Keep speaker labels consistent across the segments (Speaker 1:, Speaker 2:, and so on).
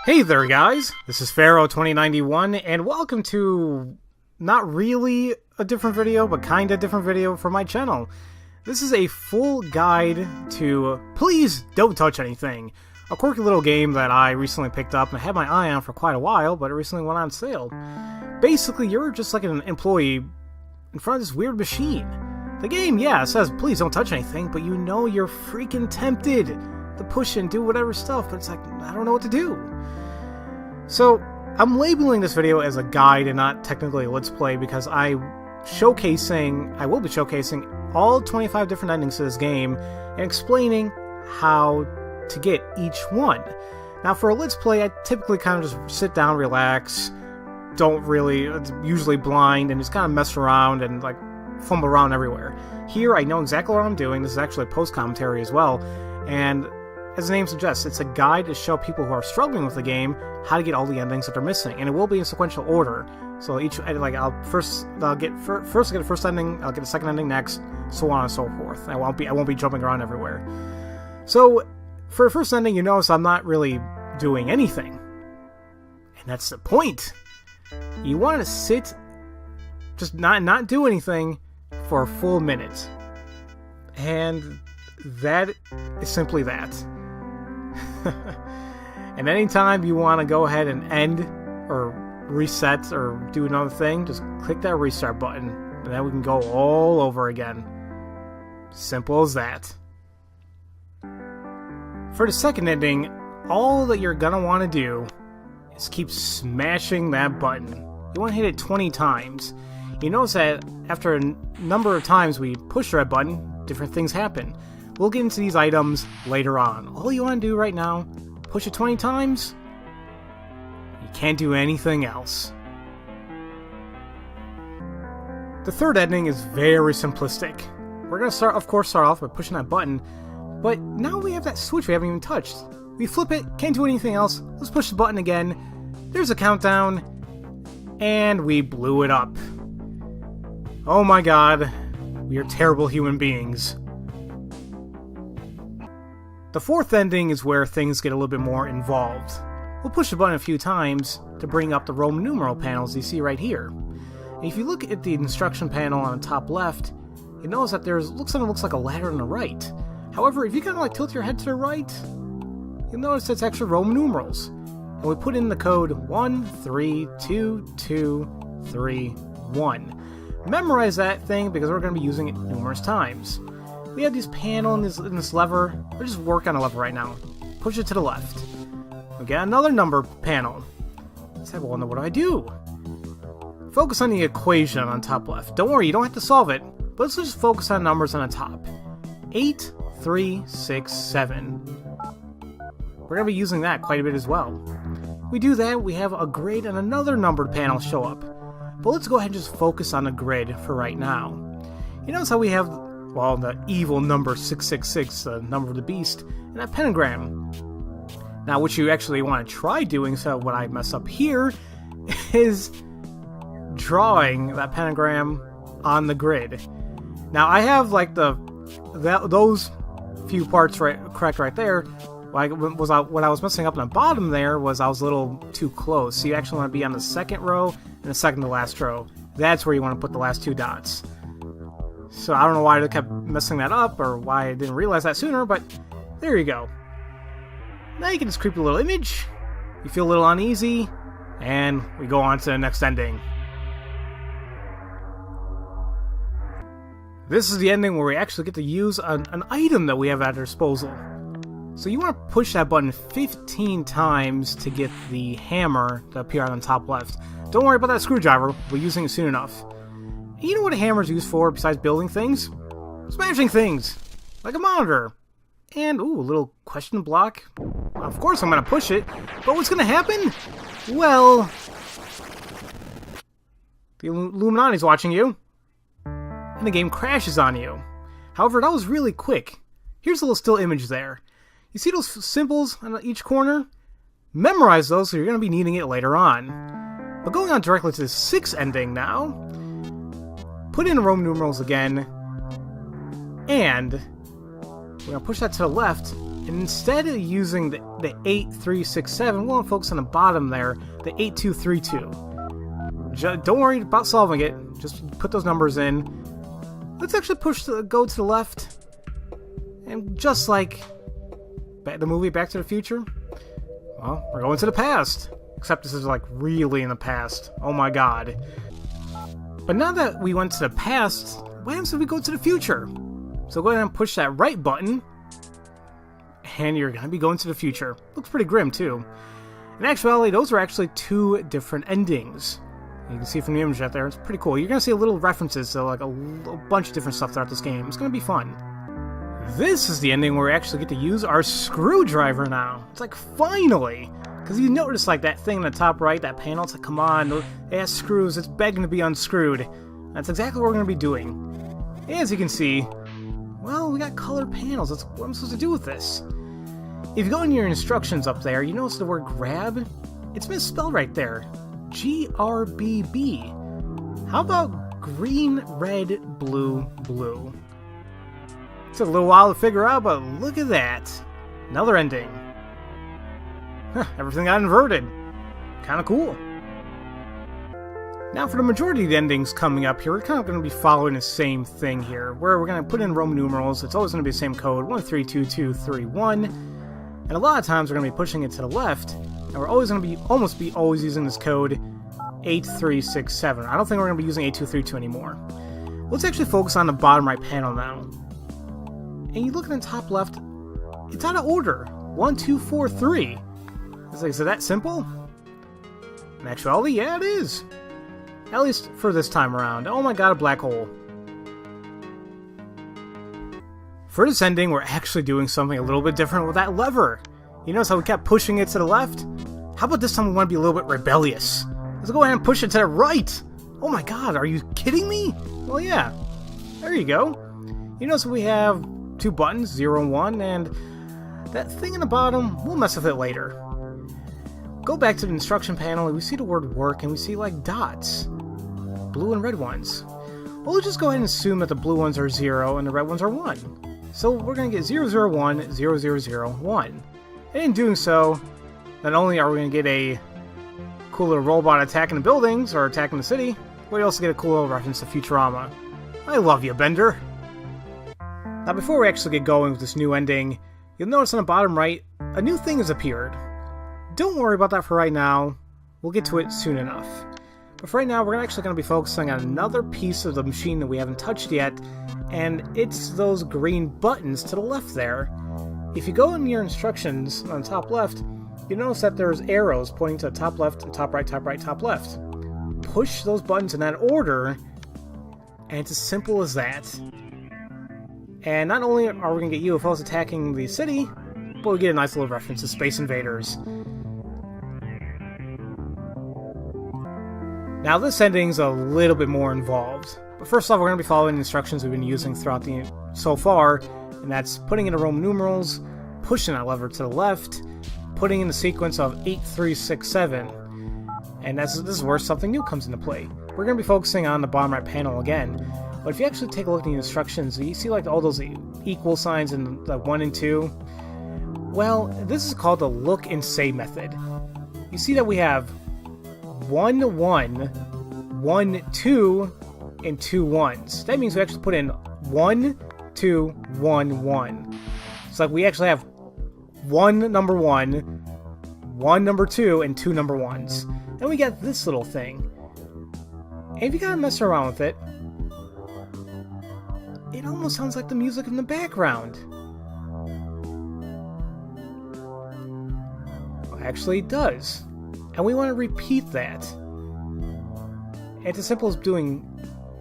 Speaker 1: Hey there guys, this is Pharaoh2091 and welcome to not really a different video, but kinda different video for my channel. This is a full guide to Please Don't Touch Anything, a quirky little game that I recently picked up and had my eye on for quite a while, but it recently went on sale. Basically, you're just like an employee in front of this weird machine. The game, yeah, it says please don't touch anything, but you know you're freaking tempted to push and do whatever stuff, but it's like, I don't know what to do. So, I'm labeling this video as a guide and not technically a Let's Play because I will be showcasing all 25 different endings to this game and explaining how to get each one. Now for a Let's Play, I typically kind of just sit down, relax, it's usually blind, and just kind of mess around and like fumble around everywhere. Here I know exactly what I'm doing. This is actually a post-commentary as well, and as the name suggests, it's a guide to show people who are struggling with the game how to get all the endings that they're missing, and it will be in sequential order. So I'll get the first ending, I'll get the second ending next, so on and so forth. I won't be jumping around everywhere. So for the first ending, you notice I'm not really doing anything, and that's the point. You want to sit, just not do anything for a full minute, and that is simply that. And anytime you want to go ahead and end or reset or do another thing, just click that restart button and then we can go all over again. Simple as that. For the second ending, all that you're gonna want to do is keep smashing that button. You want to hit it 20 times. You notice that after a number of times we push the red button, different things happen. We'll get into these items later on. All you want to do right now, push it 20 times, you can't do anything else. The third ending is very simplistic. We're going to of course start off by pushing that button, but now we have that switch we haven't even touched. We flip it, can't do anything else, let's push the button again, there's a countdown, and we blew it up. Oh my god, we are terrible human beings. The fourth ending is where things get a little bit more involved. We'll push the button a few times to bring up the Roman numeral panels you see right here. And if you look at the instruction panel on the top left, you notice that looks like a ladder on the right. However, if you kind of like tilt your head to the right, you'll notice it's extra Roman numerals. And we put in the code 132231. Memorize that thing because we're going to be using it numerous times. We have this panel and this lever. We'll just work on a lever right now. Push it to the left. We got another number panel. Let's have a wonder, what do I do? Focus on the equation on top left. Don't worry, you don't have to solve it, but let's just focus on numbers on the top. 8, 3, 6, 7. We're going to be using that quite a bit as well. We do that, we have a grid and another numbered panel show up. But let's go ahead and just focus on the grid for right now. You notice how we have, well, the evil number 666, the number of the beast, and that pentagram. Now, what you actually want to try doing, so what I mess up here, is drawing that pentagram on the grid. Now, I have like those few parts correct right there. What I was messing up in the bottom there was I was a little too close. So you actually want to be on the second row and the second to last row. That's where you want to put the last two dots. So I don't know why I kept messing that up or why I didn't realize that sooner, but there you go. Now you can just creep a little image, you feel a little uneasy, and we go on to the next ending. This is the ending where we actually get to use an item that we have at our disposal. So you want to push that button 15 times to get the hammer to appear on the top left. Don't worry about that screwdriver, we're using it soon enough. You know what a hammer is used for besides building things? Smashing things! Like a monitor. And, ooh, a little question block. Of course I'm going to push it, but what's going to happen? Well, the Illuminati's watching you, and the game crashes on you. However, that was really quick. Here's a little still image there. You see those symbols on each corner? Memorize those so you're going to be needing it later on. But going on directly to the sixth ending now, put in Roman numerals again, and we're going to push that to the left, And instead of using the 8367, we want to focus on the bottom there, the 8232. Don't worry about solving it, just put those numbers in. Let's actually go to the left. And just like the movie Back to the Future, well, we're going to the past. Except this is like really in the past. Oh my god. But now that we went to the past, what happens if we go to the future? So go ahead and push that right button, and you're going to be going to the future. Looks pretty grim too. In actuality, those are actually two different endings. You can see from the image right there, it's pretty cool. You're going to see little references to like a bunch of different stuff throughout this game. It's going to be fun. This is the ending where we actually get to use our screwdriver now. It's like, finally! Because you notice like that thing in the top right, that panel, it's like, come on, it has screws, it's begging to be unscrewed. That's exactly what we're going to be doing. As you can see, well, we got colored panels. That's what I'm supposed to do with this. If you go in your instructions up there, you notice the word grab? It's misspelled right there. G-R-B-B. How about green, red, blue, blue? It's a little while to figure out, but look at that. Another ending. Huh, everything got inverted. Kinda cool. Now for the majority of the endings coming up here, we're kind of going to be following the same thing here, where we're going to put in Roman numerals. It's always going to be the same code, 132231, and a lot of times we're going to be pushing it to the left, and we're always going to be always using this code 8367. I don't think we're going to be using 8232 anymore. Let's actually focus on the bottom right panel now. And you look at the top left, it's out of order. 1, 2, 4, 3. It's like, is it that simple? In actuality, yeah, it is. At least for this time around. Oh my god, a black hole. For this ending, we're actually doing something a little bit different with that lever. You notice how we kept pushing it to the left? How about this time we want to be a little bit rebellious? Let's go ahead and push it to the right! Oh my god, are you kidding me? Well, yeah. There you go. You notice we have two buttons, 0 and 1, and that thing in the bottom, we'll mess with it later. Go back to the instruction panel and we see the word work and we see like dots. Blue and red ones. Well, we'll just go ahead and assume that the blue ones are 0 and the red ones are 1. So we're going to get 001, 0001. And in doing so, not only are we going to get a cool little robot attacking the buildings or attacking the city, we also get a cool little reference to Futurama. I love you, Bender. Now before we actually get going with this new ending, you'll notice on the bottom right, a new thing has appeared. Don't worry about that for right now. We'll get to it soon enough. But for right now, we're actually going to be focusing on another piece of the machine that we haven't touched yet, and it's those green buttons to the left there. If you go in your instructions on the top left, you notice that there's arrows pointing to the top left, top right, top right, top left. Push those buttons in that order, and it's as simple as that. And not only are we going to get UFOs attacking the city, but we get a nice little reference to Space Invaders. Now this ending's a little bit more involved, but first off we're going to be following the instructions we've been using throughout so far, and that's putting in the Roman numerals, pushing that lever to the left, putting in the sequence of 8367, and this is where something new comes into play. We're going to be focusing on the bottom right panel again, but if you actually take a look at the instructions, you see like all those equal signs in the 1 and 2. Well, this is called the look and say method. You see that we have 1 1, 1 2, and 2 1s. That means we actually put in 1 2 1 1. It's like we actually have 1 number 1, 1 number 2, and 2 number 1s. And we get this little thing. And if you gotta mess around with it, it almost sounds like the music in the background. Well, actually it does. And we want to repeat that. It's as simple as doing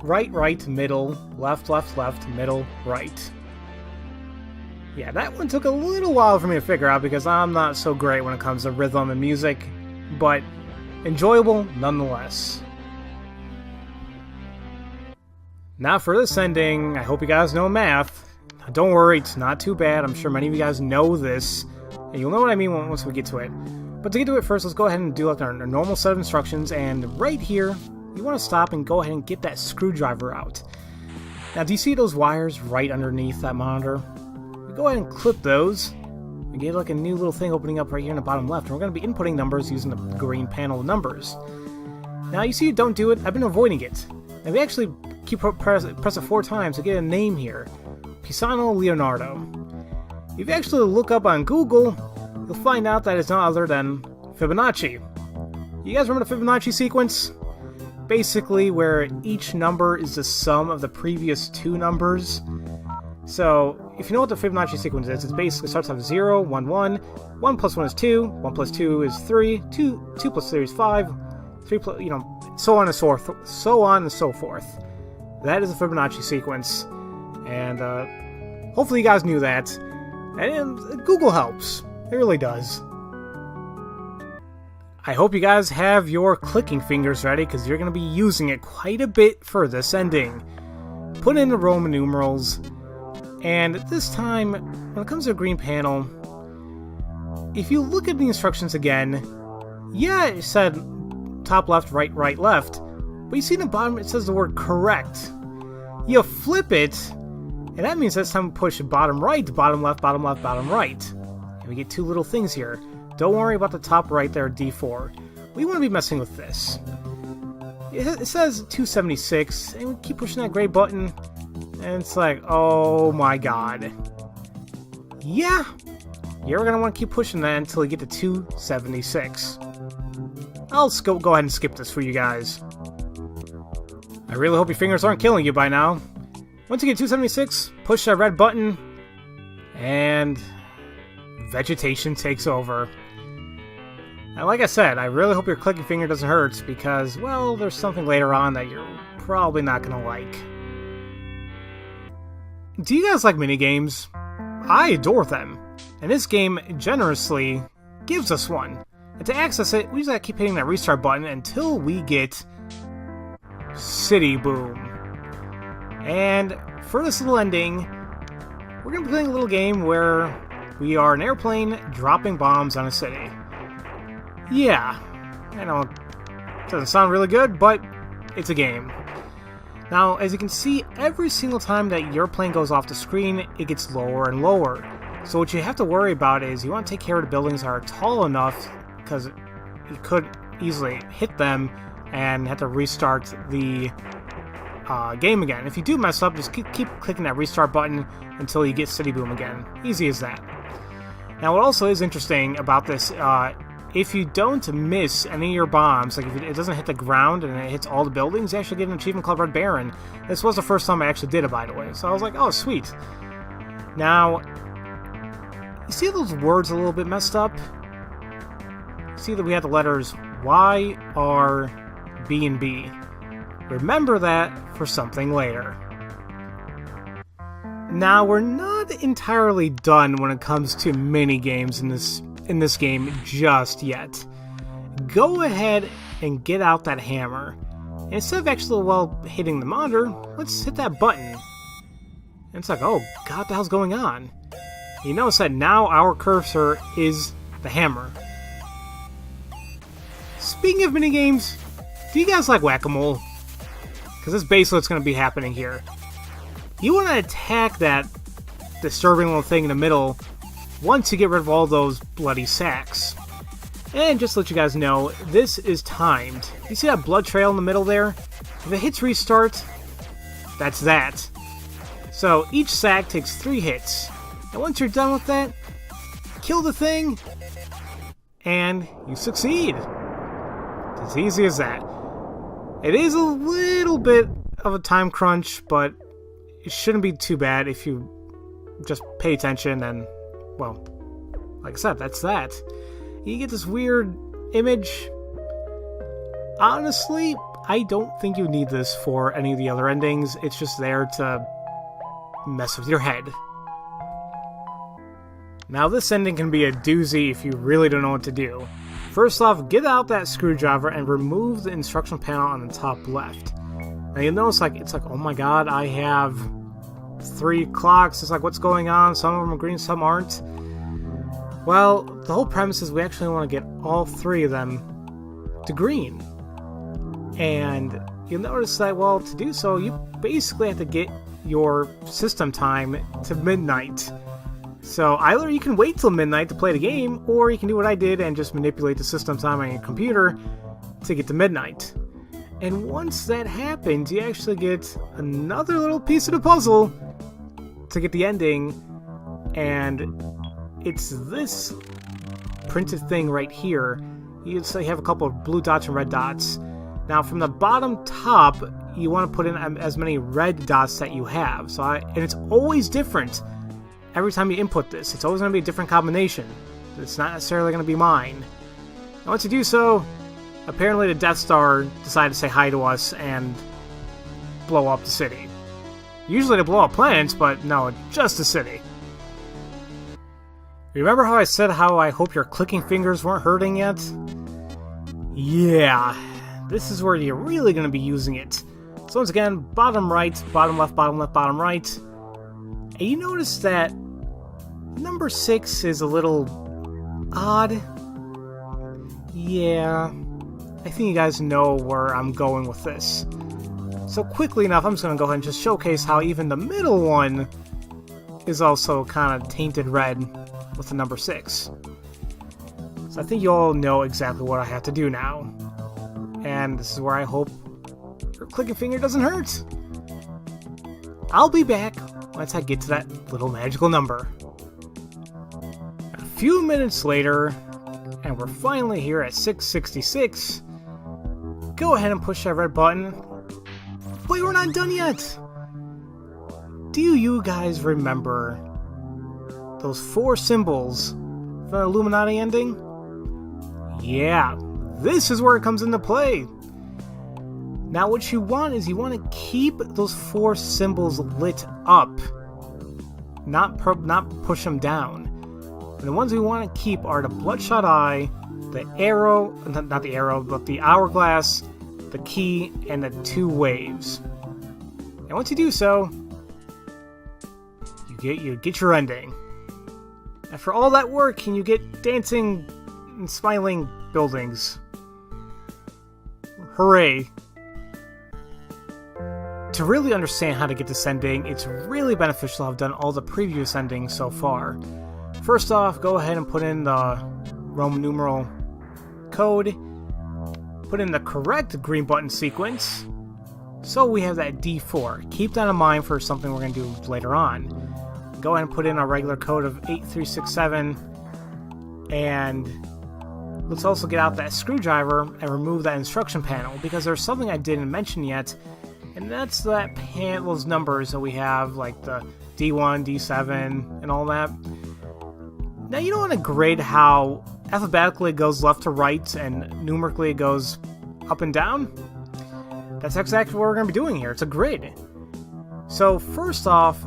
Speaker 1: right, right, middle, left, left, left, middle, right. Yeah, that one took a little while for me to figure out because I'm not so great when it comes to rhythm and music, but enjoyable nonetheless. Now for this ending, I hope you guys know math. Don't worry, it's not too bad. I'm sure many of you guys know this, and you'll know what I mean once we get to it. But to get to it first, let's go ahead and do like our normal set of instructions, and right here, you want to stop and go ahead and get that screwdriver out. Now, do you see those wires right underneath that monitor? We go ahead and clip those, we get like a new little thing opening up right here in the bottom left, and we're going to be inputting numbers using the green panel of numbers. Now you see don't do it, I've been avoiding it. And we actually press it 4 times to get a name here. Pisano Leonardo. If you actually look up on Google, you'll find out that it's none other than Fibonacci. You guys remember the Fibonacci sequence? Basically where each number is the sum of the previous 2 numbers. So, if you know what the Fibonacci sequence is, it basically starts off 0, 1, 1, 1 plus 1 is 2, 1 plus 2 is 3, 2 plus 3 is 5, 3 plus, so on and so forth. That is the Fibonacci sequence, and hopefully you guys knew that, and Google helps. It really does. I hope you guys have your clicking fingers ready, because you're going to be using it quite a bit for this ending. Put in the Roman numerals. And this time, when it comes to a green panel, if you look at the instructions again, yeah, it said top left, right left, but you see in the bottom it says the word correct. You flip it, and that means that's time to push bottom right, bottom left, bottom right. And we get 2 little things here. Don't worry about the top right there, D4. We want to be messing with this. It says 276, and we keep pushing that gray button. And it's like, oh my god. Yeah, you're going to want to keep pushing that until you get to 276. I'll go ahead and skip this for you guys. I really hope your fingers aren't killing you by now. Once you get 276, push that red button, and vegetation takes over. And like I said, I really hope your clicking finger doesn't hurt, because, well, there's something later on that you're probably not going to like. Do you guys like minigames? I adore them, and this game generously gives us one. And to access it, we just gotta keep hitting that restart button until we get City Boom. And for this little ending, we're gonna be playing a little game where we are an airplane dropping bombs on a city. Yeah, I know it doesn't sound really good, but it's a game. Now, as you can see, every single time that your plane goes off the screen, it gets lower and lower. So what you have to worry about is you want to take care of the buildings that are tall enough, because you could easily hit them and have to restart the game again. If you do mess up, just keep clicking that restart button until you get City Boom again. Easy as that. Now, what also is interesting about this, if you don't miss any of your bombs, like if it doesn't hit the ground and it hits all the buildings, you actually get an achievement called Red Baron. This was the first time I actually did it, by the way, so I was like, oh, sweet. Now, you see those words a little bit messed up? You see that we have the letters Y, R, B, and B. Remember that for something later. Now, we're not entirely done when it comes to mini-games in this game just yet. Go ahead and get out that hammer. And instead of actually, hitting the monitor, let's hit that button. And it's like, oh god, what the hell's going on? You notice that now our cursor is the hammer. Speaking of minigames, do you guys like Whack-A-Mole? Because that's basically what's going to be happening here. You want to attack that disturbing little thing in the middle once you get rid of all those bloody sacks. And just to let you guys know, this is timed. You see that blood trail in the middle there? If it hits restart, that's that. So each sack takes 3 hits. And once you're done with that, kill the thing, and you succeed. It's as easy as that. It is a little bit of a time crunch, but it shouldn't be too bad if you just pay attention and, well, like I said, that's that. You get this weird image. Honestly, I don't think you need this for any of the other endings. It's just there to mess with your head. Now, this ending can be a doozy if you really don't know what to do. First off, get out that screwdriver and remove the instruction panel on the top left. Now you'll notice it's like, oh my god, I have 3 clocks. It's like, what's going on? Some of them are green, some aren't. Well, the whole premise is we actually want to get all 3 of them to green. And you'll notice that, well, to do so, you basically have to get your system time to midnight. So either you can wait till midnight to play the game, or you can do what I did and just manipulate the system time on your computer to get to midnight. And once that happens, you actually get another little piece of the puzzle to get the ending, and it's this printed thing right here. You have a couple of blue dots and red dots. Now from the bottom top, you want to put in as many red dots that you have. And it's always different every time you input this. It's always going to be a different combination. It's not necessarily going to be mine. And once you do so, apparently the Death Star decided to say hi to us and blow up the city. Usually they blow up planets, but no, just the city. Remember how I said how I hope your clicking fingers weren't hurting yet? Yeah, this is where you're really going to be using it. So once again, bottom right, bottom left, bottom left, bottom right. And you notice that number 6 is a little odd. Yeah, I think you guys know where I'm going with this. So quickly enough, I'm just going to go ahead and just showcase how even the middle one is also kind of tainted red with the number 6. So I think you all know exactly what I have to do now. And this is where I hope your clicking finger doesn't hurt. I'll be back once I get to that little magical number. A few minutes later, and we're finally here at 666. Go ahead and push that red button. Wait, we're not done yet! Do you guys remember those 4 symbols for the Illuminati ending? Yeah, this is where it comes into play. Now what you want is you want to keep those 4 symbols lit up, not push them down. And the ones we want to keep are the bloodshot eye, the arrow, not the arrow, but the hourglass, the key, and the 2 waves. And once you do so, you get your ending. After all that work, can you get dancing and smiling buildings? Hooray! To really understand how to get this ending, it's really beneficial to have done all the previous endings so far. First off, go ahead and put in the Roman numeral code. Put in the correct green button sequence. So we have that D4. Keep that in mind for something we're going to do later on. Go ahead and put in our regular code of 8367. And let's also get out that screwdriver and remove that instruction panel, because there's something I didn't mention yet, and that's those numbers that we have, like the D1, D7, and all that. Now, you don't want to grade how alphabetically it goes left to right and numerically it goes up and down. That's exactly what we're going to be doing here. It's a grid. So first off,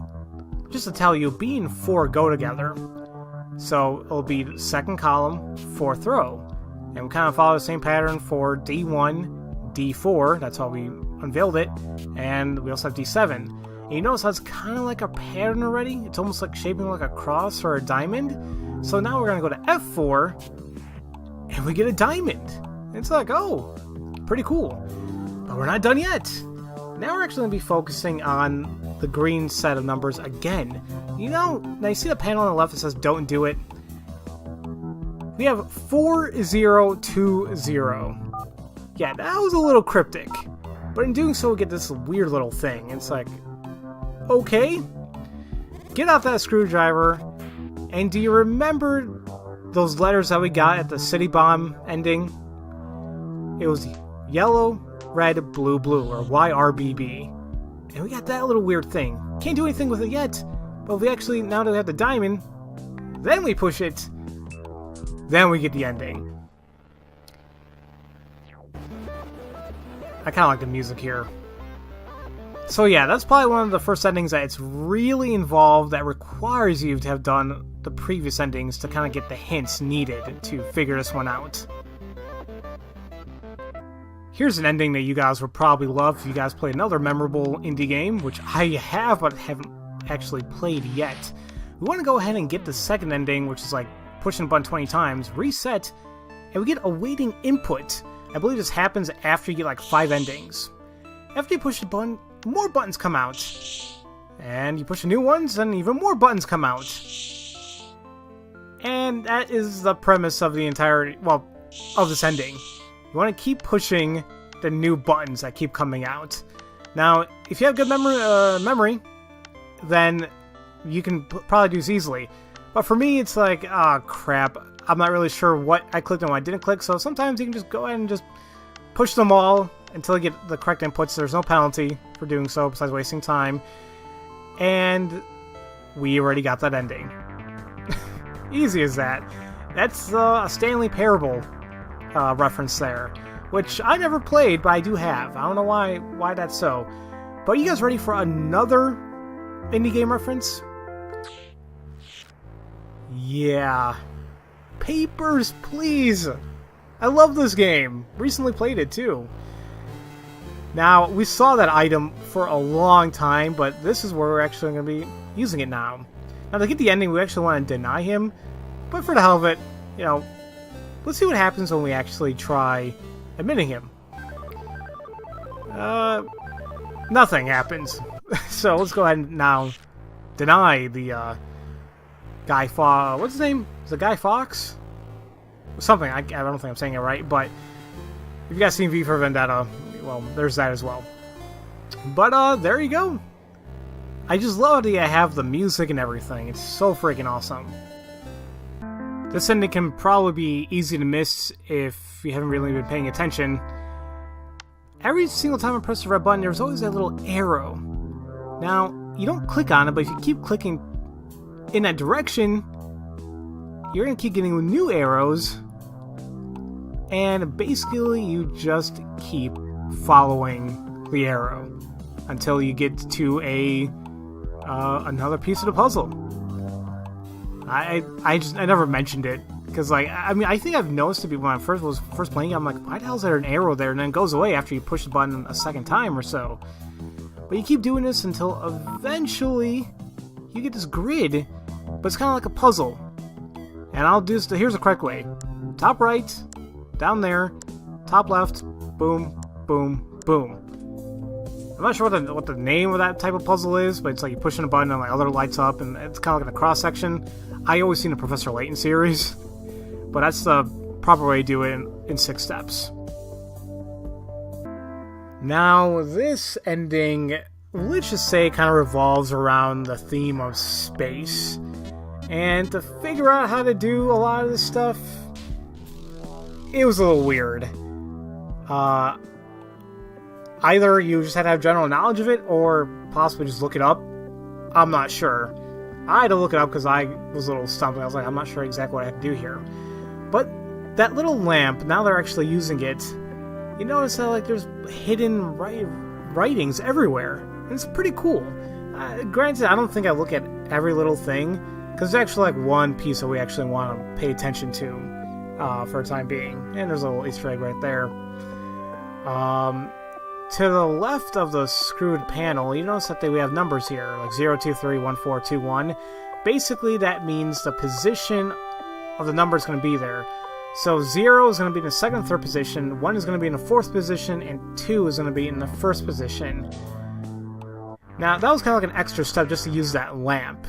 Speaker 1: just to tell you, B and 4 go together. So it'll be second column, 4th row. And we kind of follow the same pattern for D1, D4, that's how we unveiled it, and we also have D7. And you notice how it's kind of like a pattern already? It's almost like shaping like a cross or a diamond. So now we're going to go to F4, and we get a diamond. It's like, oh, pretty cool. But we're not done yet. Now we're actually going to be focusing on the green set of numbers again. Now you see the panel on the left that says don't do it? We have 4020. Yeah, that was a little cryptic. But in doing so, we get this weird little thing. It's like, okay, get out that screwdriver, and do you remember those letters that we got at the City Bomb ending? It was yellow, red, blue, blue, or YRBB. And we got that little weird thing. Can't do anything with it yet, but we actually, now that we have the diamond, then we push it, then we get the ending. I kind of like the music here. So yeah, that's probably one of the first endings that it's really involved, that requires you to have done the previous endings to kind of get the hints needed to figure this one out. Here's an ending that you guys would probably love if you guys play another memorable indie game, which I have but haven't actually played yet. We want to go ahead and get the second ending, which is like pushing the button 20 times, reset, and we get awaiting input. I believe this happens after you get like 5 endings. After you push the button, more buttons come out. And you push the new ones, and even more buttons come out. And that is the premise of the entire, well, of this ending. You want to keep pushing the new buttons that keep coming out. Now, if you have good memory, then you can probably do this easily. But for me, it's like, ah, crap. I'm not really sure what I clicked and what I didn't click, so sometimes you can just go ahead and just push them all until you get the correct inputs. There's no penalty for doing so besides wasting time. And we already got that ending. Easy as that. That's a Stanley Parable reference there, which I never played, but I do have. I don't know why that's so. But are you guys ready for another indie game reference? Yeah. Papers, Please! I love this game. Recently played it, too. Now, we saw that item for a long time, but this is where we're actually going to be using it now. Now, to get the ending, we actually want to deny him, but for the hell of it, you know, let's see what happens when we actually try admitting him. Nothing happens. So, let's go ahead and now deny the, Guy Fawkes. What's his name? Is it Guy Fawkes? Something. I don't think I'm saying it right, but if you guys seen V for Vendetta, well, there's that as well. But, there you go. I just love that I have the music and everything. It's so freaking awesome. This ending can probably be easy to miss if you haven't really been paying attention. Every single time I press the red button, there's always that little arrow. Now, you don't click on it, but if you keep clicking in that direction, you're going to keep getting new arrows, and basically you just keep following the arrow until you get to another piece of the puzzle. I never mentioned it because, like, I mean, I think I've noticed it when I was first playing. I'm like, why the hell is there an arrow there? And then it goes away after you push the button a second time or so. But you keep doing this until eventually you get this grid, but it's kind of like a puzzle. And I'll do this. Here's the correct way: top right, down there, top left, boom, boom, boom. I'm not sure what the name of that type of puzzle is, but it's like you're pushing a button and like other lights up, and it's kind of like in a cross section. I always seen the Professor Layton series, but that's the proper way to do it in 6 steps. Now, this ending, let's just say, kind of revolves around the theme of space. And to figure out how to do a lot of this stuff, it was a little weird. Either you just had to have general knowledge of it, or possibly just look it up. I'm not sure. I had to look it up because I was a little stumped. I was like, I'm not sure exactly what I have to do here. But that little lamp, now they're actually using it, you notice that like there's hidden writings everywhere. And it's pretty cool. Granted, I don't think I look at every little thing, because there's actually like one piece that we actually want to pay attention to for the time being. And there's a little Easter egg right there. To the left of the screwed panel, you notice that we have numbers here, like 0, 2, 3, 1, 4, 2, 1. Basically, that means the position of the number is going to be there. So 0 is going to be in the 2nd, 3rd position, 1 is going to be in the 4th position, and 2 is going to be in the 1st position. Now, that was kind of like an extra step just to use that lamp.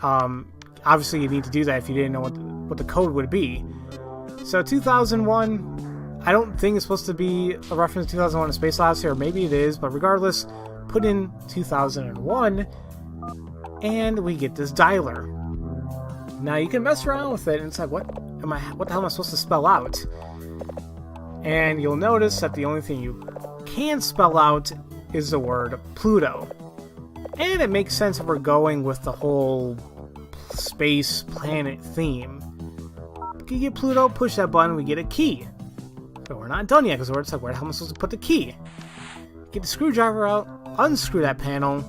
Speaker 1: Obviously, you need to do that if you didn't know what the code would be. So 2001... I don't think it's supposed to be a reference to 2001: A Space Odyssey, or maybe it is, but regardless, put in 2001, and we get this dialer. Now you can mess around with it, and it's like, what the hell am I supposed to spell out? And you'll notice that the only thing you can spell out is the word Pluto. And it makes sense if we're going with the whole space planet theme. You get Pluto, push that button, we get a key. But we're not done yet, because we're just like, where the hell am I supposed to put the key? Get the screwdriver out, unscrew that panel.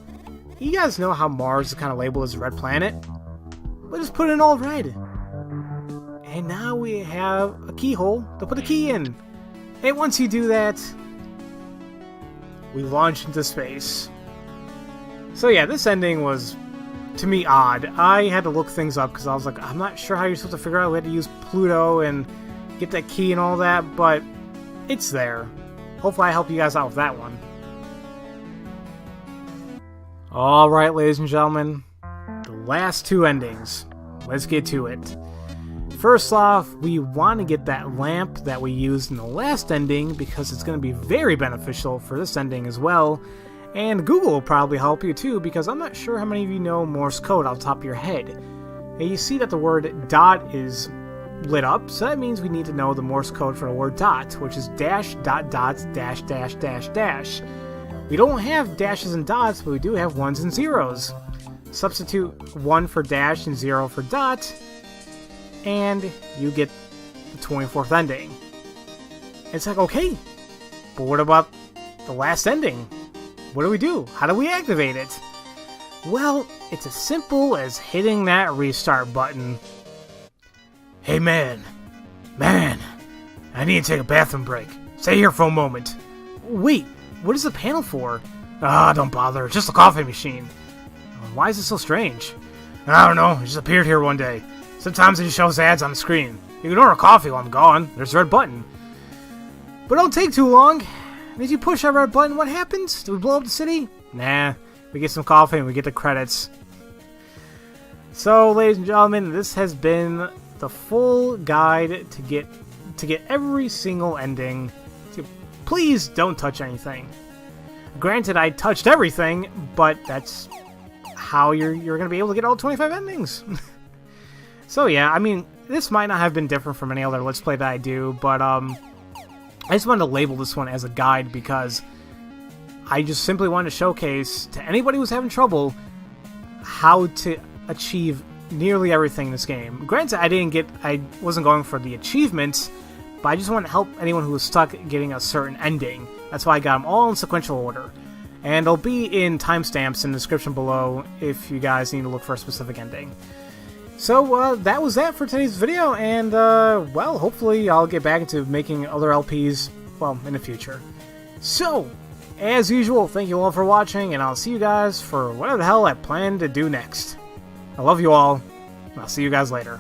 Speaker 1: You guys know how Mars is kind of labeled as a red planet? We'll just put it in all red. And now we have a keyhole to put the key in. And once you do that, we launch into space. So yeah, this ending was, to me, odd. I had to look things up, because I was like, I'm not sure how you're supposed to figure out. We had to use Pluto and get that key and all that, but it's there. Hopefully I help you guys out with that one. Alright, ladies and gentlemen, the last 2 endings. let's get to it. First off, we want to get that lamp that we used in the last ending because it's going to be very beneficial for this ending as well. And Google will probably help you too, because I'm not sure how many of you know Morse code off the top of your head. And you see that the word dot is lit up, so that means we need to know the Morse code for the word dot, which is dash, dot, dot, dash, dash, dash, dash. We don't have dashes and dots, but we do have ones and zeros. Substitute 1 for dash and 0 for dot, and you get the 24th ending. It's like, okay, but what about the last ending? What do we do? How do we activate it? Well, it's as simple as hitting that restart button. Hey man, I need to take a bathroom break. Stay here for a moment. Wait, what is the panel for? Don't bother, it's just a coffee machine. Why is it so strange? I don't know, it just appeared here one day. Sometimes it just shows ads on the screen. You can order coffee while I'm gone. There's a red button. But don't take too long. As you push that red button, what happens? Do we blow up the city? Nah. We get some coffee and we get the credits. So, ladies and gentlemen, this has been the full guide to get every single ending. So please don't touch anything. Granted, I touched everything, but that's how you're going to be able to get all 25 endings. So yeah, I mean, this might not have been different from any other Let's Play that I do, but I just wanted to label this one as a guide because I just simply wanted to showcase to anybody who's having trouble how to achieve nearly everything in this game. Granted, I wasn't going for the achievements, but I just wanted to help anyone who was stuck getting a certain ending. That's why I got them all in sequential order. And they'll be in timestamps in the description below if you guys need to look for a specific ending. So, that was that for today's video, and, well, hopefully I'll get back into making other LPs, well, in the future. So, as usual, thank you all for watching, and I'll see you guys for whatever the hell I plan to do next. I love you all, and I'll see you guys later.